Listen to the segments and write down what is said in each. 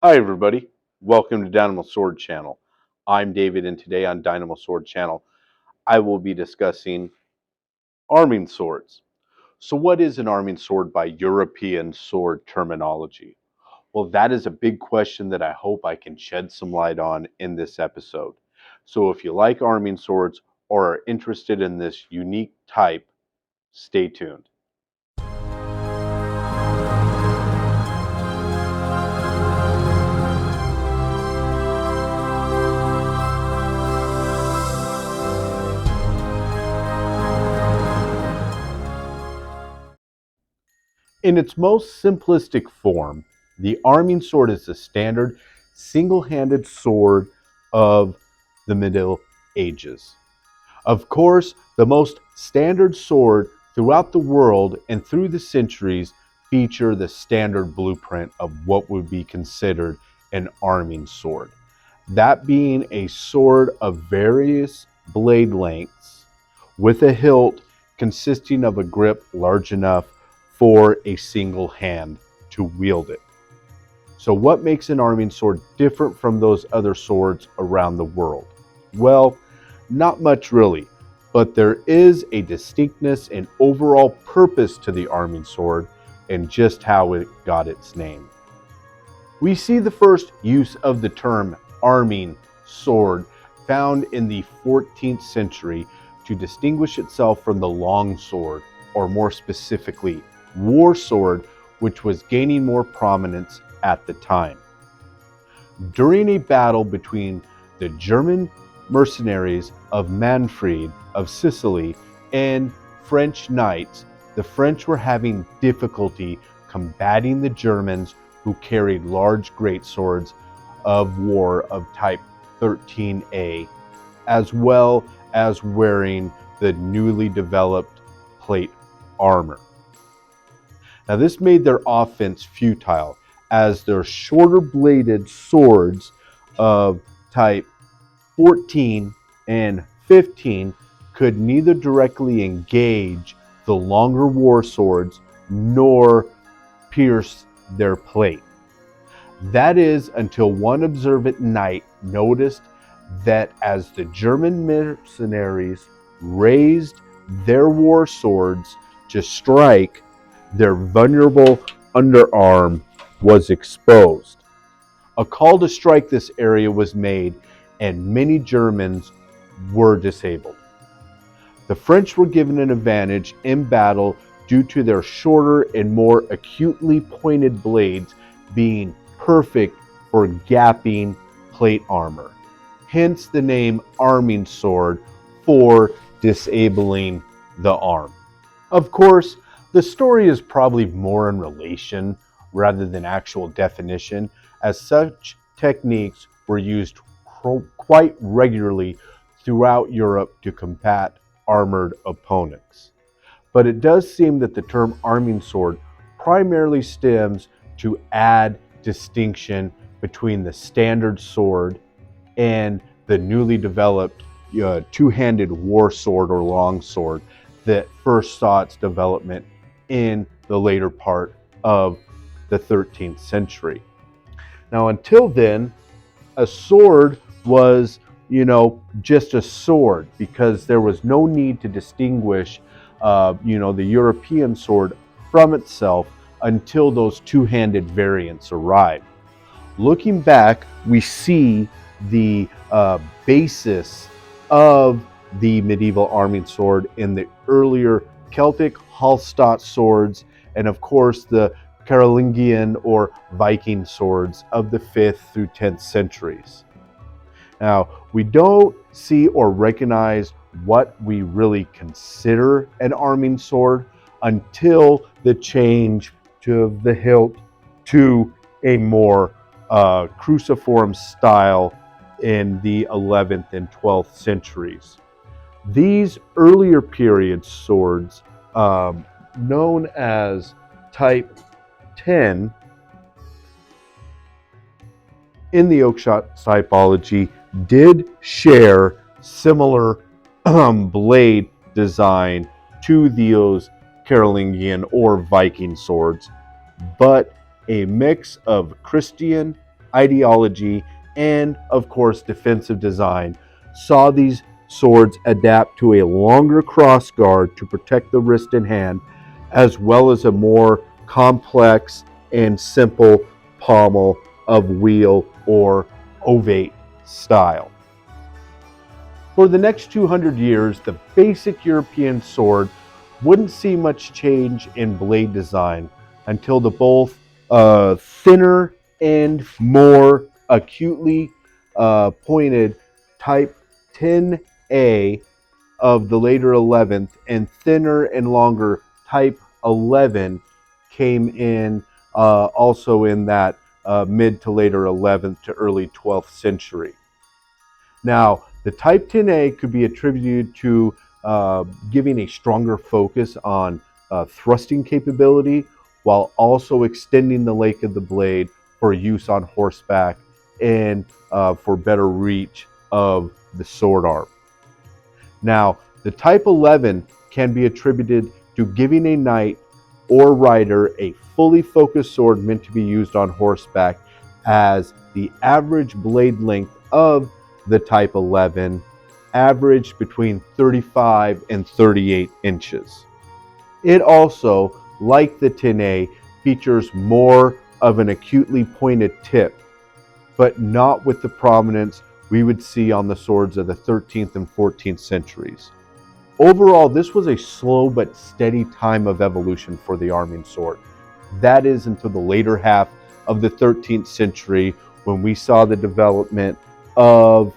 Hi everybody, welcome to Dynamo Sword Channel. I'm David and today on Dynamo Sword Channel I will be discussing arming swords. So what is an arming sword by European sword terminology? Well, that is a big question that I hope I can shed some light on in this episode. So if you like arming swords or are interested in this unique type, stay tuned. In its most simplistic form, the arming sword is the standard single-handed sword of the Middle Ages. Of course, the most standard sword throughout the world and through the centuries feature the standard blueprint of what would be considered an arming sword. That being a sword of various blade lengths with a hilt consisting of a grip large enough for a single hand to wield it. So what makes an arming sword different from those other swords around the world? Well, not much really, but there is a distinctness and overall purpose to the arming sword and just how it got its name. We see the first use of the term arming sword found in the 14th century to distinguish itself from the long sword, or more specifically, war sword, which was gaining more prominence at the time. During a battle between the German mercenaries of Manfred of Sicily and French knights, the French were having difficulty combating the Germans who carried large greatswords of war of type 13A, as well as wearing the newly developed plate armor. Now this made their offense futile, as their shorter bladed swords of type 14 and 15 could neither directly engage the longer war swords nor pierce their plate. That is until one observant knight noticed that as the German mercenaries raised their war swords to strike, their vulnerable underarm was exposed. A call to strike this area was made, and many Germans were disabled. The French were given an advantage in battle due to their shorter and more acutely pointed blades being perfect for gapping plate armor. Hence the name arming sword for disabling the arm. Of course, the story is probably more in relation rather than actual definition, as such techniques were used quite regularly throughout Europe to combat armored opponents. But it does seem that the term arming sword primarily stems to add distinction between the standard sword and the newly developed two-handed war sword or long sword that first saw its development in the later part of the 13th century. Now, until then, a sword was, just a sword, because there was no need to distinguish, the European sword from itself until those two-handed variants arrived. Looking back, we see the basis of the medieval arming sword in the earlier Celtic Hallstatt swords, and of course the Carolingian or Viking swords of the 5th through 10th centuries. Now, we don't see or recognize what we really consider an arming sword until the change to the hilt to a more cruciform style in the 11th and 12th centuries. These earlier period swords, known as type 10 in the Oakeshott typology, did share similar blade design to those Carolingian or Viking swords, but a mix of Christian ideology, and of course defensive design saw these swords adapt to a longer crossguard to protect the wrist and hand, as well as a more complex and simple pommel of wheel or ovate style. For the next 200 years, the basic European sword wouldn't see much change in blade design until the both thinner and more acutely pointed Type 10A of the later 11th and thinner and longer Type 11 came in also in that mid to later 11th to early 12th century. Now, the Type 10A could be attributed to giving a stronger focus on thrusting capability while also extending the length of the blade for use on horseback and for better reach of the sword arm. Now, the Type 11 can be attributed to giving a knight or rider a fully focused sword meant to be used on horseback, as the average blade length of the Type 11 averaged between 35 and 38 inches. It also, like the 10A, features more of an acutely pointed tip, but not with the prominence we would see on the swords of the 13th and 14th centuries. Overall, this was a slow but steady time of evolution for the arming sword. That is until the later half of the 13th century, when we saw the development of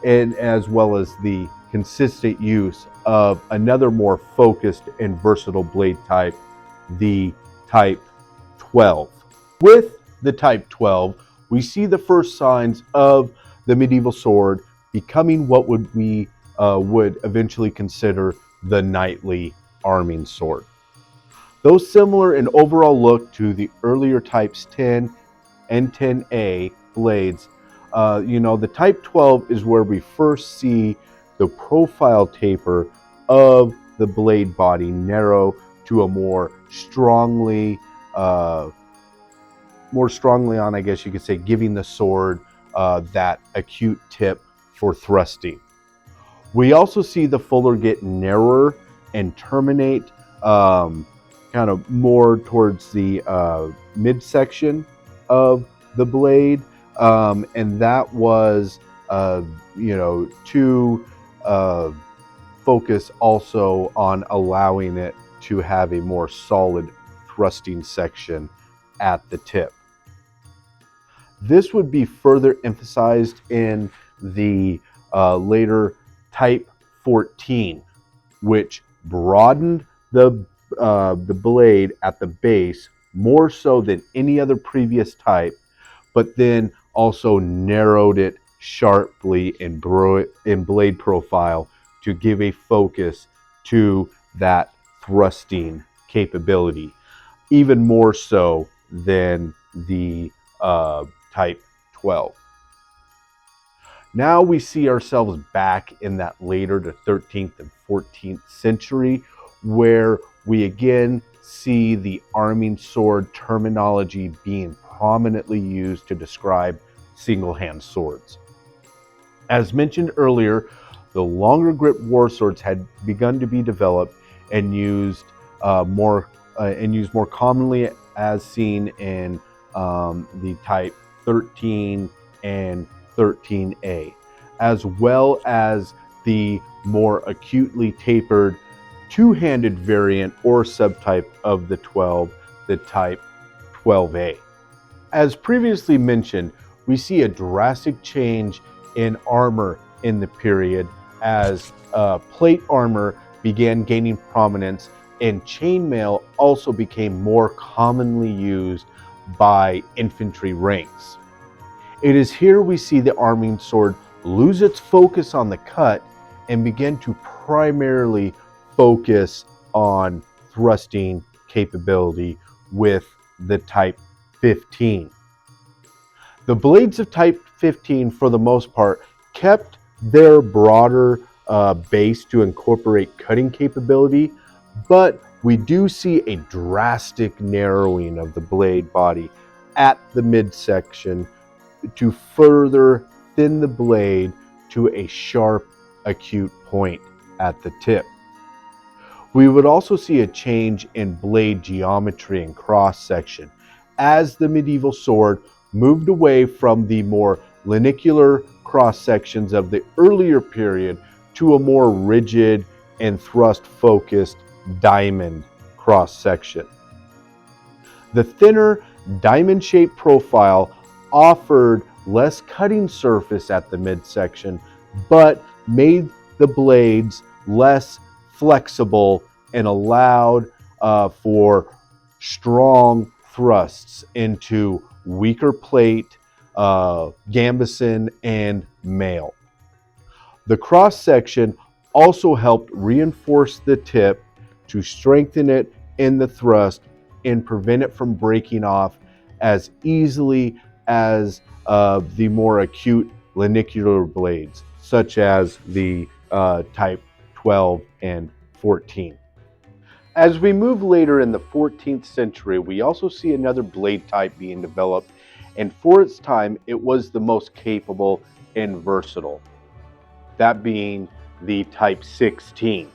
and as well as the consistent use of another more focused and versatile blade type, the Type 12. With the Type 12, we see the first signs of the medieval sword becoming what we would eventually consider the knightly arming sword. Though similar in overall look to the earlier Types 10 and 10A blades, the Type 12 is where we first see the profile taper of the blade body narrow to a more strongly on, I guess you could say, giving the sword that acute tip for thrusting. We also see the fuller get narrower and terminate kind of more towards the midsection of the blade, and that was to focus also on allowing it to have a more solid thrusting section at the tip. This would be further emphasized in the later Type 14, which broadened the blade at the base more so than any other previous type, but then also narrowed it sharply in blade profile to give a focus to that thrusting capability, even more so than the Type 12. Now we see ourselves back in that later to 13th and 14th century, where we again see the arming sword terminology being prominently used to describe single-hand swords. As mentioned earlier, the longer grip war swords had begun to be developed and used more commonly, as seen in the Type 13 and 13A, as well as the more acutely tapered two-handed variant or subtype of the 12, the Type 12A. As previously mentioned, we see a drastic change in armor in the period as plate armor began gaining prominence, and chainmail also became more commonly used by infantry ranks. It is here we see the arming sword lose its focus on the cut and begin to primarily focus on thrusting capability with the Type 15. The blades of Type 15, for the most part, kept their broader base to incorporate cutting capability, but we do see a drastic narrowing of the blade body at the midsection to further thin the blade to a sharp, acute point at the tip. We would also see a change in blade geometry and cross-section as the medieval sword moved away from the more lanicular cross-sections of the earlier period to a more rigid and thrust-focused diamond cross-section. The thinner diamond-shaped profile offered less cutting surface at the midsection, but made the blades less flexible and allowed for strong thrusts into weaker plate, gambeson, and mail. The cross section also helped reinforce the tip to strengthen it in the thrust and prevent it from breaking off as easily as the more acute lanicular blades, such as the type 12 and 14. As we move later in the 14th century, we also see another blade type being developed, and for its time, it was the most capable and versatile, that being the Type 16.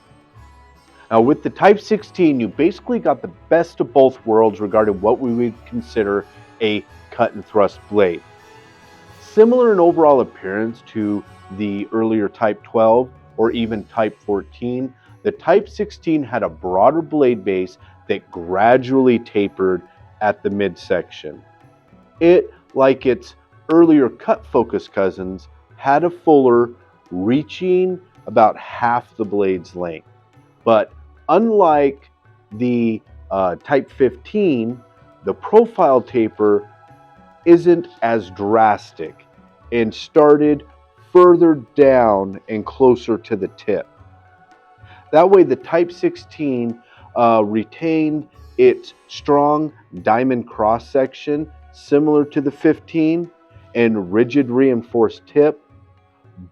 Now, with the Type 16, you basically got the best of both worlds regarding what we would consider a cut and thrust blade. Similar in overall appearance to the earlier Type 12 or even Type 14, the Type 16 had a broader blade base that gradually tapered at the midsection. It, like its earlier cut-focused cousins, had a fuller, reaching about half the blade's length. But unlike the Type 15, the profile taper isn't as drastic and started further down and closer to the tip. That way, the Type 16 retained its strong diamond cross section, similar to the 15, and rigid reinforced tip,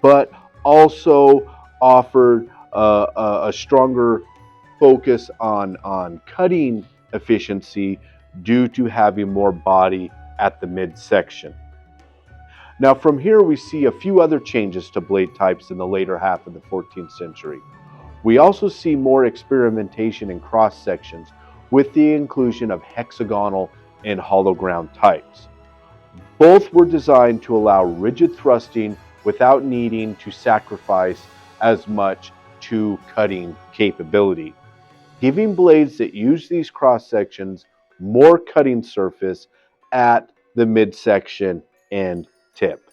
but also offered a stronger focus on cutting efficiency due to having more body at the midsection. Now, from here, we see a few other changes to blade types in the later half of the 14th century. We also see more experimentation in cross sections with the inclusion of hexagonal and hollow ground types. Both were designed to allow rigid thrusting without needing to sacrifice as much to cutting capability, giving blades that use these cross sections more cutting surface at the midsection and tip.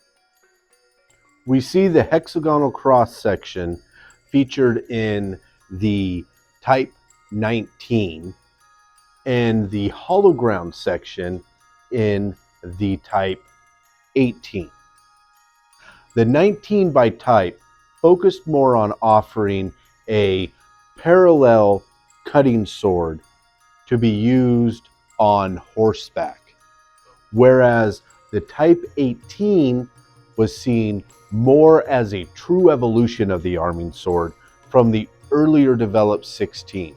We see the hexagonal cross section featured in the Type 19 and the hollow ground section in the Type 18. The 19 by type focused more on offering a parallel cutting sword to be used on horseback, whereas the Type 18 was seen more as a true evolution of the arming sword from the earlier developed 16,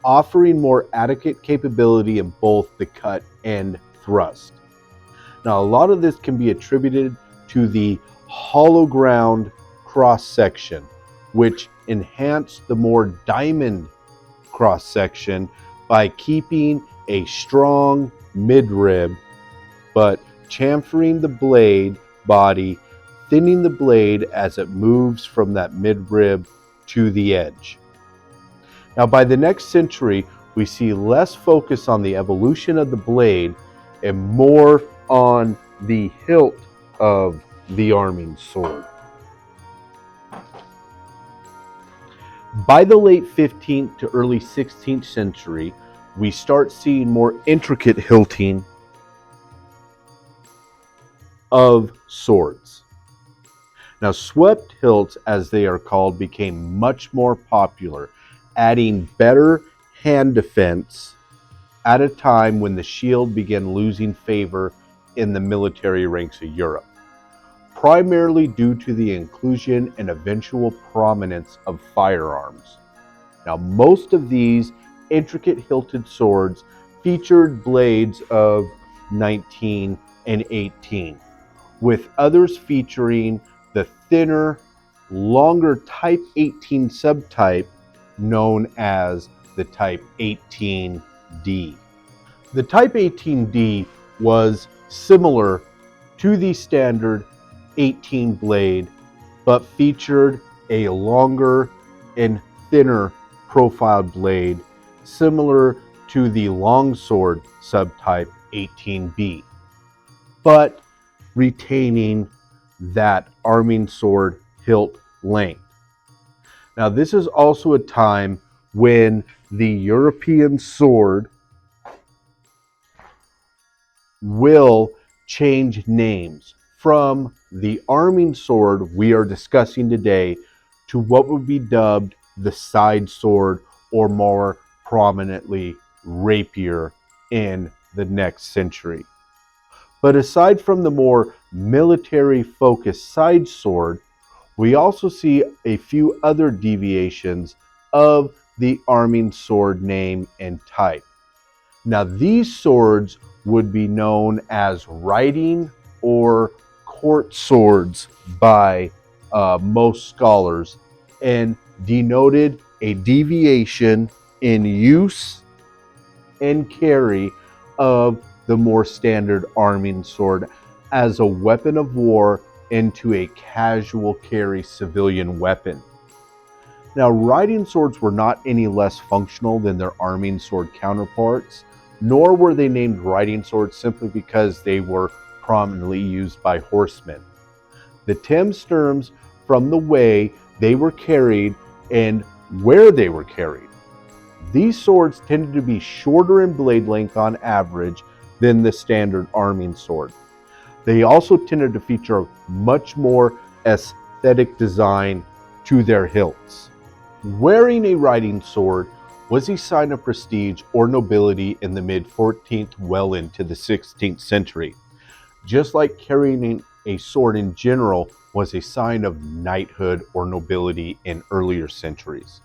offering more adequate capability in both the cut and thrust. Now, a lot of this can be attributed to the hollow ground cross section, which enhanced the more diamond cross section by keeping a strong midrib, but chamfering the blade body, thinning the blade as it moves from that midrib to the edge. Now, by the next century, we see less focus on the evolution of the blade and more on the hilt of the arming sword. By the late 15th to early 16th century, we start seeing more intricate hilting of swords. Now, swept hilts, as they are called, became much more popular, adding better hand defense at a time when the shield began losing favor in the military ranks of Europe, primarily due to the inclusion and eventual prominence of firearms. Now, most of these intricate hilted swords featured blades of 19, and 18, with others featuring the thinner, longer Type 18 subtype known as the Type 18D. The Type 18D was similar to the standard 18 blade, but featured a longer and thinner profiled blade similar to the longsword subtype 18B, but retaining that arming sword hilt length. Now, this is also a time when the European sword will change names from the arming sword we are discussing today to what would be dubbed the side sword, or more prominently rapier, in the next century. But aside from the more military focused side sword, we also see a few other deviations of the arming sword name and type. Now, these swords would be known as riding or court swords by most scholars, and denoted a deviation in use and carry of the more standard arming sword as a weapon of war into a casual carry civilian weapon. Now, riding swords were not any less functional than their arming sword counterparts, nor were they named riding swords simply because they were prominently used by horsemen. The stems stems from the way they were carried and where they were carried. These swords tended to be shorter in blade length on average than the standard arming sword. They also tended to feature much more aesthetic design to their hilts. Wearing a riding sword was a sign of prestige or nobility in the mid-14th well into the 16th century, just like carrying a sword in general was a sign of knighthood or nobility in earlier centuries.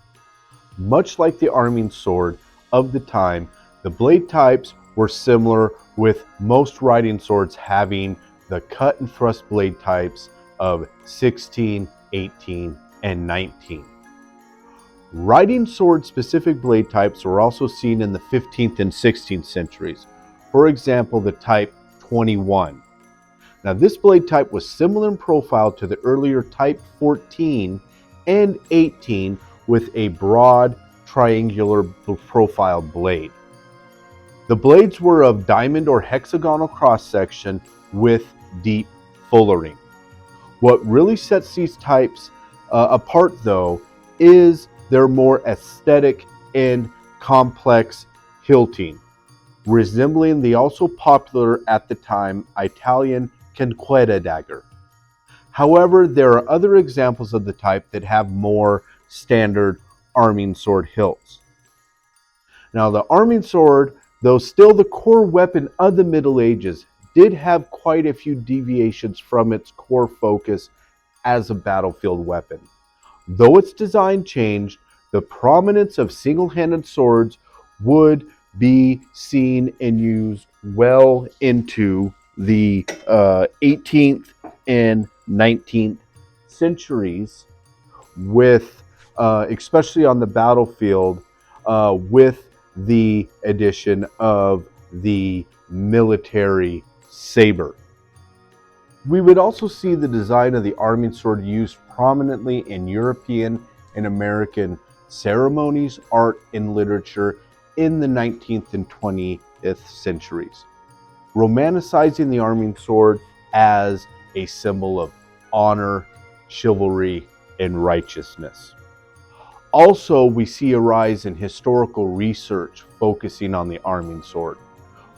Much like the arming sword of the time, the blade types were similar, with most riding swords having the cut and thrust blade types of 16, 18, and 19. Riding sword specific blade types were also seen in the 15th and 16th centuries. For example, the type 21. Now, this blade type was similar in profile to the earlier type 14 and 18, with a broad triangular profile blade. The blades were of diamond or hexagonal cross section with deep fullering. What really sets these types apart, though, is their more aesthetic and complex hilting, resembling the also popular at the time Italian Conqueta dagger. However, there are other examples of the type that have more standard arming sword hilts. Now, the arming sword, though still the core weapon of the Middle Ages, did have quite a few deviations from its core focus as a battlefield weapon. Though its design changed, the prominence of single-handed swords would be seen and used well into the 18th and 19th centuries, with especially on the battlefield, with the addition of the military saber. We would also see the design of the arming sword used prominently in European and American ceremonies, art, and literature in the 19th and 20th centuries, romanticizing the arming sword as a symbol of honor, chivalry, and righteousness. Also, we see a rise in historical research focusing on the arming sword,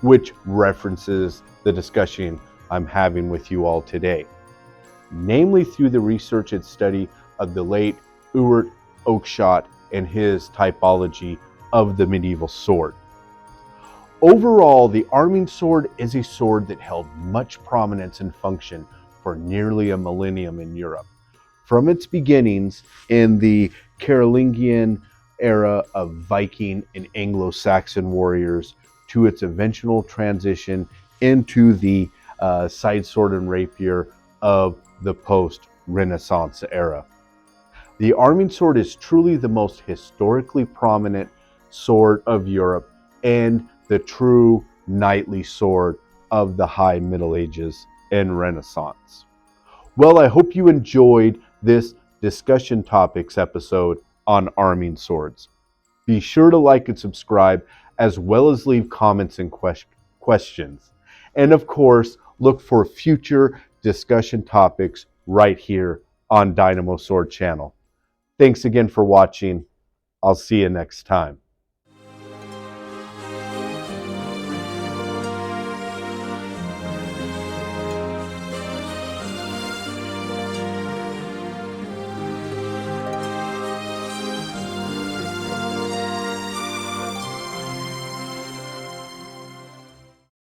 which references the discussion I'm having with you all today, namely through the research and study of the late Ewart Oakeshott and his typology of the medieval sword. Overall, the arming sword is a sword that held much prominence and function for nearly a millennium in Europe, from its beginnings in the Carolingian era of Viking and Anglo-Saxon warriors to its eventual transition into the side sword and rapier of the post-Renaissance era. The arming sword is truly the most historically prominent sword of Europe and the true knightly sword of the High Middle Ages and Renaissance. Well, I hope you enjoyed this discussion topics episode on arming swords. Be sure to like and subscribe, as well as leave comments and questions. And of course, look for future discussion topics right here on Dynamo Sword Channel. Thanks again for watching. I'll see you next time.